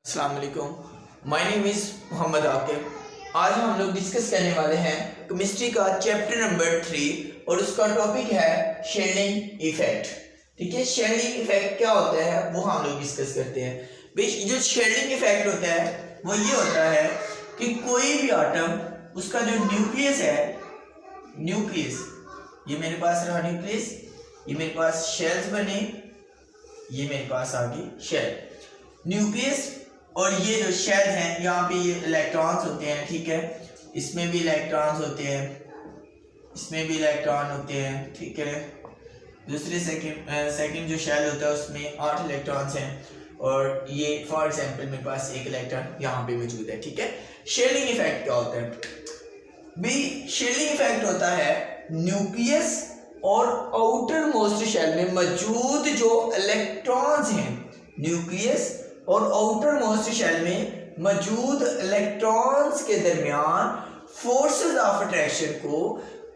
अस्सलाम वालेकुम, my name is Mohammad Aqib. आज हम लोग डिस्कस करने वाले हैं केमिस्ट्री का चैप्टर नंबर 3 और उसका टॉपिक है शेल्डिंग इफेक्ट। ठीक है, शेल्डिंग इफेक्ट क्या होता है वो हम लोग डिस्कस करते हैं। बेसिक जो शेल्डिंग इफेक्ट होता है वो ये होता है कि कोई भी आटम उसका जो न्यूक्लियस है, न्यूक्लियस ये मेरे पास रहा न्यूक्लियस, ये मेरे पास शेल्स बने, ये मेरे पास आ गई शेल। न्यूक्लियस और ये जो शेल हैं यहाँ पे ये इलेक्ट्रॉन्स होते हैं। ठीक है, इसमें भी इलेक्ट्रॉन्स होते हैं, इसमें भी इलेक्ट्रॉन होते हैं। ठीक है, दूसरे सेकंड जो शेल होता है उसमें 8 इलेक्ट्रॉन्स हैं और ये फॉर एग्जांपल मेरे पास एक इलेक्ट्रॉन यहाँ पे मौजूद है। ठीक है, शेलिंग इफेक्ट क्या होता है भाई? शेलिंग इफेक्ट होता है न्यूक्लियस और आउटर मोस्ट शेल में मौजूद जो इलेक्ट्रॉन्स हैं, न्यूक्लियस और आउटर मोस्ट शेल में मौजूद इलेक्ट्रॉन्स के दरमियान फोर्सेस ऑफ अट्रैक्शन को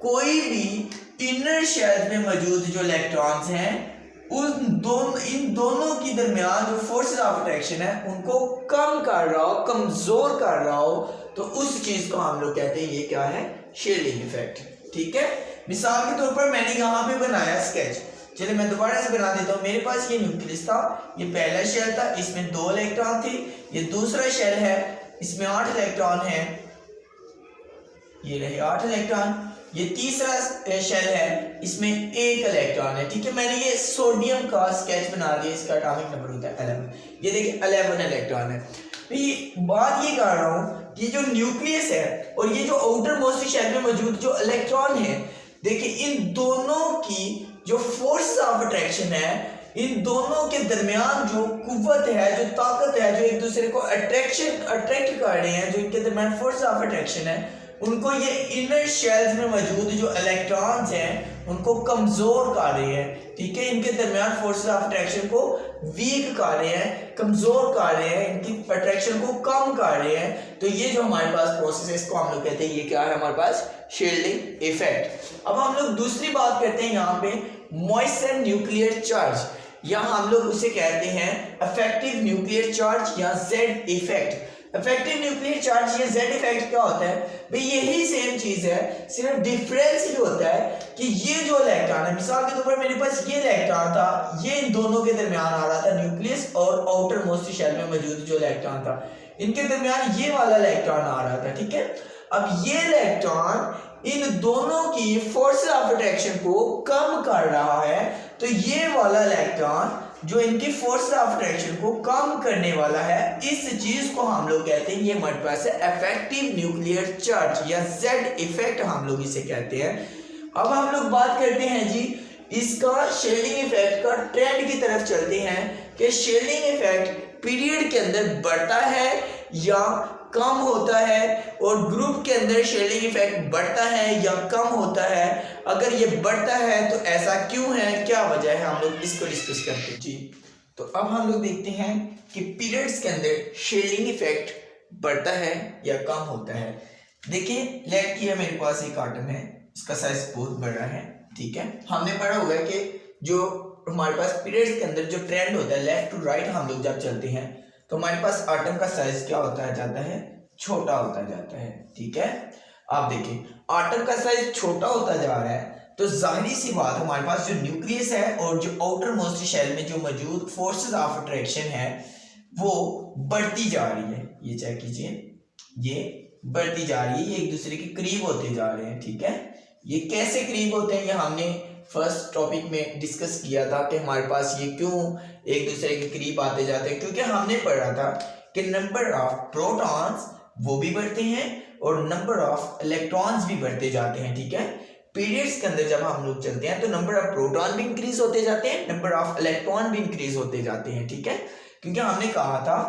कोई भी इनर शेल में मौजूद जो इलेक्ट्रॉन्स हैं इन दोनों की दरमियान जो फोर्सेस ऑफ अट्रैक्शन है उनको कम कर रहा हो, कमजोर कर रहा हो, तो उस चीज को हम लोग कहते हैं ये क्या है? Shelling effect. ठीक है, मिसाल के तौर पर मैंने यहाँ पे बनाया स्केच, चलिए मैं दोबारा से बना देता हूँ। मेरे पास ये न्यूक्लियस था, ये पहला शेल था, इसमें 2 इलेक्ट्रॉन थे। ये दूसरा शेल है, इसमें 8 इलेक्ट्रॉन है, ये रहे 8 इलेक्ट्रॉन। ये तीसरा शेल है, इसमें 1 इलेक्ट्रॉन है। ठीक है, मैंने ये सोडियम का स्केच बना दिया, इसका एटॉमिक नंबर होता है 11। ये देखिए 11 इलेक्ट्रॉन है। तो ये बात ये कर रहा हूँ कि जो न्यूक्लियस है और ये जो आउटर मोस्ट शेल में मौजूद जो इलेक्ट्रॉन है, देखिए इन दोनों की जो फोर्स ऑफ अट्रैक्शन है, इन दोनों के दरमियान जो कुव्वत है, जो ताकत है, जो एक दूसरे को अट्रैक्ट कर रहे हैं, जो इनके दरमियान फोर्स ऑफ अट्रैक्शन है, उनको ये इनर शेल्स में मौजूद जो इलेक्ट्रॉन्स हैं उनको कमजोर कर रहे हैं। ठीक है, इनके दरमियान फोर्स ऑफ अट्रैक्शन को वीक कर रहे हैं, कमजोर कर रहे हैं, इनकी अट्रैक्शन को कम कर रहे हैं। तो ये जो हमारे पास प्रोसेस है इसको हम लोग कहते हैं ये क्या है? हमारे पास शेल्डिंग इफेक्ट। अब हम लोग दूसरी बात करते हैं यहाँ पे मॉइस्चर न्यूक्लियर चार्ज, या हम लोग उसे कहते हैं इफेक्टिव न्यूक्लियर चार्ज या Z effect. Effective nuclear charge या जेड इफेक्ट क्या होता है भाई? यही सेम चीज है, सिर्फ डिफरेंस ये होता है कि ये जो इलेक्ट्रॉन है, मिसाल के तौर पर मेरे पास ये इलेक्ट्रॉन था, ये इन दोनों के दरमियान आ रहा था, न्यूक्लियस और आउटर मोस्ट शेल में मौजूद जो इलेक्ट्रॉन था, इनके दरमियान ये वाला इलेक्ट्रॉन आ रहा था। ठीक है, अब ये इलेक्ट्रॉन इन दोनों की फोर्स ऑफ अट्रैक्शन को कम कर रहा है, तो ये वाला इलेक्ट्रॉन जो इनकी फोर्स ऑफ अट्रैक्शन को कम करने वाला है, इस चीज को हम लोग कहते हैं ये हमारे पास है इफेक्टिव न्यूक्लियर चार्ज या जेड इफेक्ट हम लोग इसे कहते हैं। अब हम लोग बात करते हैं जी इसका शेलिंग इफेक्ट का ट्रेंड की तरफ चलते हैं कि शेलिंग इफेक्ट पीरियड के अंदर बढ़ता है या कम होता है, और ग्रुप के अंदर शेलिंग इफेक्ट बढ़ता है या कम होता है। अगर ये बढ़ता है तो ऐसा क्यों है, क्या वजह है, हम लोग इसको डिस्कस करते हैं जी। तो अब हम लोग देखते हैं कि पीरियड्स के अंदर शेलिंग इफेक्ट बढ़ता है या कम होता है। देखिए लेट किया मेरे पास एक आटम है, इसका साइज बहुत बड़ा है। ठीक है, हमने पढ़ा हुआ है कि जो हमारे पास पीरियड्स के अंदर जो ट्रेंड होता है लेफ्ट टू राइट हम लोग जब चलते हैं तो हमारे पास आटम का साइज क्या होता है जाता है? छोटा होता जाता है। ठीक है, आप देखिए आटम का साइज छोटा होता जा रहा है तो जाहिर सी बात हमारे पास जो न्यूक्लियस है और जो आउटर मोस्ट शेल में जो मौजूद फोर्सेस ऑफ अट्रैक्शन है वो बढ़ती जा रही है। ये चेक कीजिए, ये बढ़ती जा रही है, ये एक दूसरे के करीब होते जा रहे हैं। ठीक है, ये कैसे करीब होते हैं ये हमने फर्स्ट टॉपिक में डिस्कस किया था कि हमारे पास ये क्यों एक दूसरे के करीब आते जाते हैं, क्योंकि हमने पढ़ा था कि नंबर ऑफ प्रोटॉन्स वो भी बढ़ते हैं और नंबर ऑफ इलेक्ट्रॉन्स भी बढ़ते जाते हैं। ठीक है, पीरियड्स के अंदर जब हम लोग चलते हैं तो नंबर ऑफ प्रोटॉन भी इंक्रीज होते जाते हैं, नंबर ऑफ इलेक्ट्रॉन भी इंक्रीज होते जाते हैं। ठीक है, क्योंकि हमने कहा था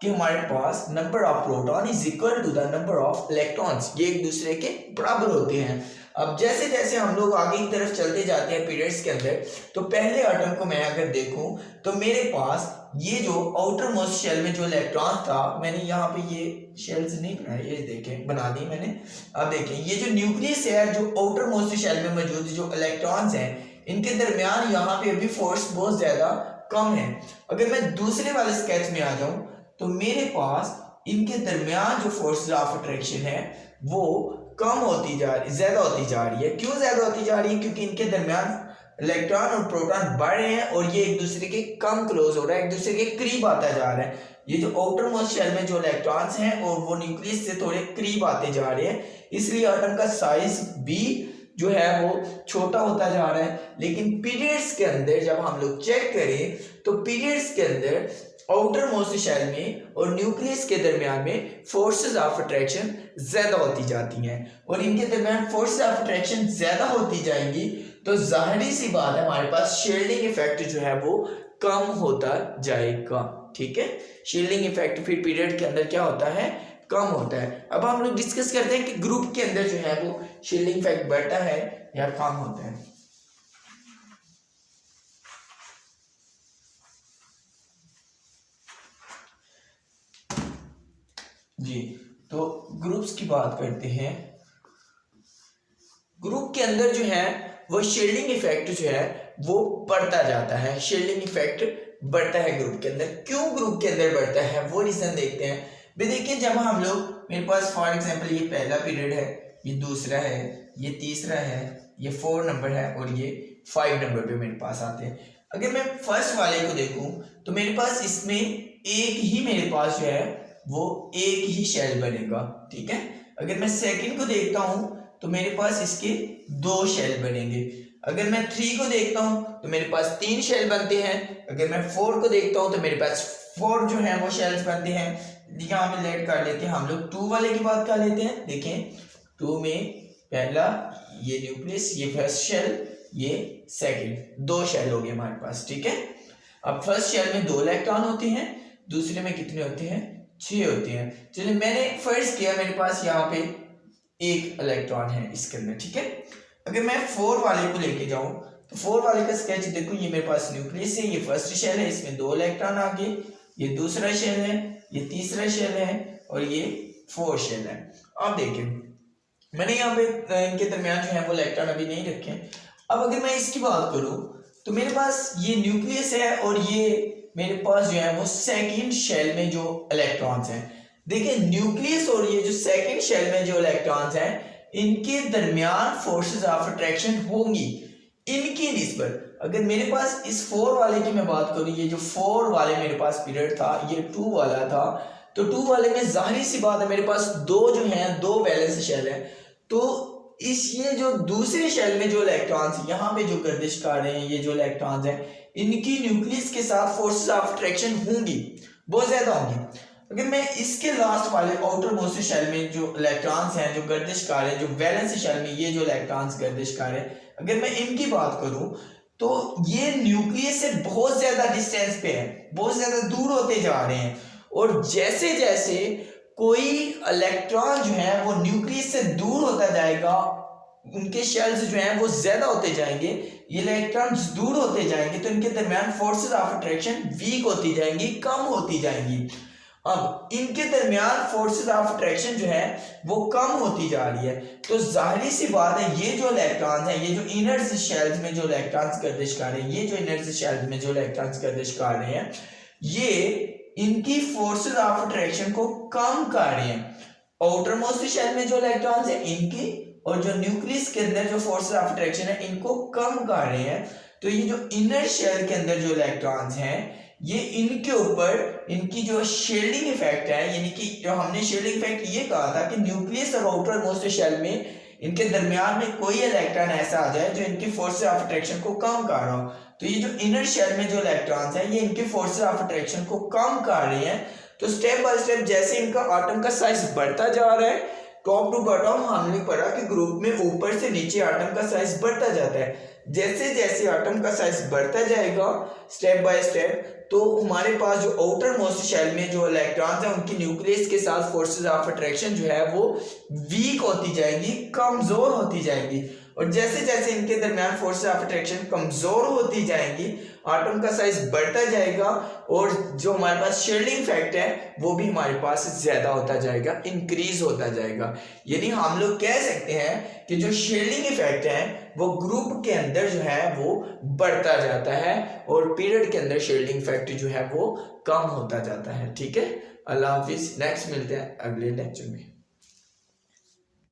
कि हमारे पास number of proton is equal to the number of electrons, ये एक दूसरे के बराबर होते हैं। अब जैसे जैसे हम लोग आगे की तरफ चलते जाते हैं पीरियड्स के अंदर, तो पहले एटम को मैं अगर देखूं तो मेरे पास ये जो आउटर मोस्ट शेल में जो इलेक्ट्रॉन था, मैंने यहाँ पे ये शेल्स नहीं बनाए, ये देखें बना दी मैंने। अब देखें ये जो न्यूक्लियस है, जो आउटर मोस्ट शेल में मौजूद जो इलेक्ट्रॉन्स हैं, इनके दरमियान यहाँ पे अभी फोर्स बहुत ज्यादा कम है। अगर मैं दूसरे वाले स्केच में आ जाऊं तो मेरे पास इनके दरमियान जो फोर्सेस ऑफ अट्रैक्शन है वो कम होती जा रही, ज्यादा होती जा रही है। क्यों ज्यादा होती जा रही है? क्योंकि इनके दरमियान इलेक्ट्रॉन और प्रोटॉन बढ़ रहे हैं और ये एक दूसरे के कम क्लोज हो रहा है, एक दूसरे के करीब आता जा रहा है। ये जो आउटर मोस्ट शेल में जो इलेक्ट्रॉन्स हैं और वो न्यूक्लियस से थोड़े करीब आते जा रहे हैं, इसलिए एटम का साइज भी जो है वो छोटा होता जा रहा है। लेकिन पीरियड्स के अंदर जब हम लोग चेक करें तो पीरियड्स के अंदर आउटर मोस्ट शेल में और न्यूक्लियस के दरमियान में फोर्सेस ऑफ अट्रैक्शन ज्यादा होती जाती हैं, और इनके दरमियान फोर्सेस ऑफ अट्रैक्शन ज्यादा होती जाएंगी तो जाहिर सी बात है हमारे पास शील्डिंग इफेक्ट जो है वो कम होता जाएगा। ठीक है, शील्डिंग इफेक्ट फिर पीरियड के अंदर क्या होता है? कम होता है। अब हम लोग डिस्कस करते हैं कि ग्रुप के अंदर जो है वो शील्डिंग इफेक्ट बढ़ता है या कम होता है। जी, तो ग्रुप्स की बात करते हैं। ग्रुप के अंदर जो है वो शील्डिंग इफेक्ट जो है वो बढ़ता जाता है, शील्डिंग इफेक्ट बढ़ता है ग्रुप के अंदर। क्यों ग्रुप के अंदर बढ़ता है वो रीजन देखते हैं। भी देखिए, जब हम लोग, मेरे पास फॉर एग्जांपल ये पहला पीरियड है, ये दूसरा है, ये तीसरा है, ये 4 नंबर है और ये 5 नंबर पे मेरे पास आते हैं। अगर मैं फर्स्ट वाले को देखूं तो मेरे पास इसमें एक ही, मेरे पास जो है वो एक ही शेल बनेगा। ठीक है, अगर मैं सेकंड को देखता हूं तो मेरे पास इसके 2 शेल बनेंगे। अगर मैं 3 को देखता हूं तो मेरे पास 3 शेल बनते हैं। अगर मैं 4 को देखता हूं तो मेरे पास 4 जो है वो शेल्स बनते हैं। यहाँ पे लेट कर लेते हैं, हम लोग 2 वाले की बात कर लेते हैं। देखें, 2 में पहला ये न्यूक्लियस, ये फर्स्ट शेल, ये सेकंड, 2 शेल हो गए हमारे पास। ठीक है, अब फर्स्ट शेल में 2 इलेक्ट्रॉन होते हैं, दूसरे में कितने होते हैं? 6 होते हैं। चलिए, मैंने फर्स्ट किया, मेरे पास यहाँ पे 1 इलेक्ट्रॉन है इसके अंदर। ठीक है, अगर मैं 4 वाले को लेके जाऊं तो 4 वाले का स्केच देखो, ये मेरे पास न्यूक्लियस है, ये फर्स्ट शेल है, इसमें 2 इलेक्ट्रॉन आ गए, ये दूसरा शेल है, ये तीसरा शेल है और ये 4 शेल है। अब देखें, मैंने यहाँ पे इनके दरमियान जो है वो इलेक्ट्रॉन अभी नहीं रखे। अब अगर मैं इसकी बात करूं तो मेरे पास ये न्यूक्लियस है और ये मेरे पास जो है वो सेकंड शेल में जो इलेक्ट्रॉन्स हैं। देखिए, न्यूक्लियस और ये जो सेकंड शेल में जो इलेक्ट्रॉन्स हैं, इनके दरमियान फोर्सेस ऑफ अट्रैक्शन होंगी इनकी निस्बत। अगर मेरे पास इस 4 वाले की मैं बात करूं, ये जो 4 वाले मेरे पास पीरियड था, ये 2 वाला था, तो 2 वाले में जाहिर सी बात है मेरे पास 2 जो हैं, 2 वैलेंस शेल है। तो इस ये जो दूसरे शेल में जो इलेक्ट्रॉन्स यहाँ पे जो गर्दिश कर रहे हैं, ये जो इलेक्ट्रॉन्स हैं, इनकी न्यूक्लियस के साथ फोर्सेस ऑफ अट्रैक्शन होंगी, बहुत ज्यादा होंगी। अगर मैं इसके लास्ट वाले आउटर मोस्ट शेल में जो इलेक्ट्रॉन्स हैं जो गर्दिश कर रहे हैं, जो वैलेंस शेल में ये जो इलेक्ट्रॉन्स गर्दिश कर रहे हैं, अगर मैं इनकी बात करूं तो ये न्यूक्लियस से बहुत ज्यादा डिस्टेंस पे है, बहुत ज्यादा दूर होते जा रहे हैं। और जैसे जैसे कोई इलेक्ट्रॉन जो है वो न्यूक्लियस से दूर होता जाएगा, उनके शेल्स जो हैं वो ज्यादा होते जाएंगे, ये इलेक्ट्रॉन्स दूर होते जाएंगे, तो इनके दरमियान फोर्सेस ऑफ अट्रैक्शन वीक होती जाएंगी, कम होती जाएंगी। अब इनके दरमियान फोर्सेस ऑफ अट्रैक्शन जो है वो कम होती जा रही है, तो जाहिर सी बात है ये जो इलेक्ट्रॉन्स हैं, ये जो इनर शेल्स में जो इलेक्ट्रॉन्स गर्दिश कर रहे हैं, ये जो इनर शेल्स में जो इलेक्ट्रॉन्स गर्दिश कर रहे हैं, ये इनकी फोर्सेस ऑफ अट्रैक्शन को कम कर रहे हैं। आउटर मोस्ट शेल में जो इलेक्ट्रॉन्स हैं इनकी, और जो न्यूक्लियस के अंदर जो फोर्सेस ऑफ अट्रैक्शन है इनको कम कर रहे हैं। तो ये जो इनर शेल के अंदर जो इलेक्ट्रॉन्स हैं, ये इनके ऊपर इनकी जो शील्डिंग इफेक्ट है, यानी कि जो हमने शील्डिंग इफेक्ट ये कहा था कि न्यूक्लियस और आउटर मोस्ट शेल में इनके दरमियान में कोई इलेक्ट्रॉन ऐसा आ जाए जो इनकी फोर्सेस ऑफ अट्रैक्शन को कम कर रहा हो, तो ये जो इनर शेल में जो इलेक्ट्रॉन्स हैं ये इनके फोर्सेस ऑफ अट्रैक्शन को कम कर रहे हैं। तो स्टेप बाय स्टेप जैसे इनका एटम का साइज बढ़ता जा रहा है, टॉप टू बॉटम हमने पढ़ा कि ग्रुप में ऊपर से नीचे एटम का साइज बढ़ता जाता है। जैसे जैसे एटम का साइज बढ़ता जाएगा स्टेप बाय स्टेप, तो हमारे पास जो आउटर मोस्ट शेल में जो इलेक्ट्रॉन्स हैं उनकी न्यूक्लियस के साथ फोर्सेस ऑफ अट्रैक्शन जो है वो वीक होती जाएंगी, कमजोर होती जाएंगी। और जैसे जैसे इनके दरमियान फोर्स ऑफ अट्रैक्शन कमजोर होती जाएंगी, एटम का साइज बढ़ता जाएगा और जो हमारे पास शील्डिंग इफेक्ट है वो भी हमारे पास ज्यादा होता जाएगा, इंक्रीज होता जाएगा। यानी हम लोग कह सकते हैं कि जो शील्डिंग इफेक्ट है वो ग्रुप के अंदर जो है वो बढ़ता जाता है और पीरियड के अंदर शील्डिंग इफेक्ट जो है वो कम होता जाता है। ठीक है, अल्लाह हाफिज। नेक्स्ट मिलते हैं अगले लेक्चर में।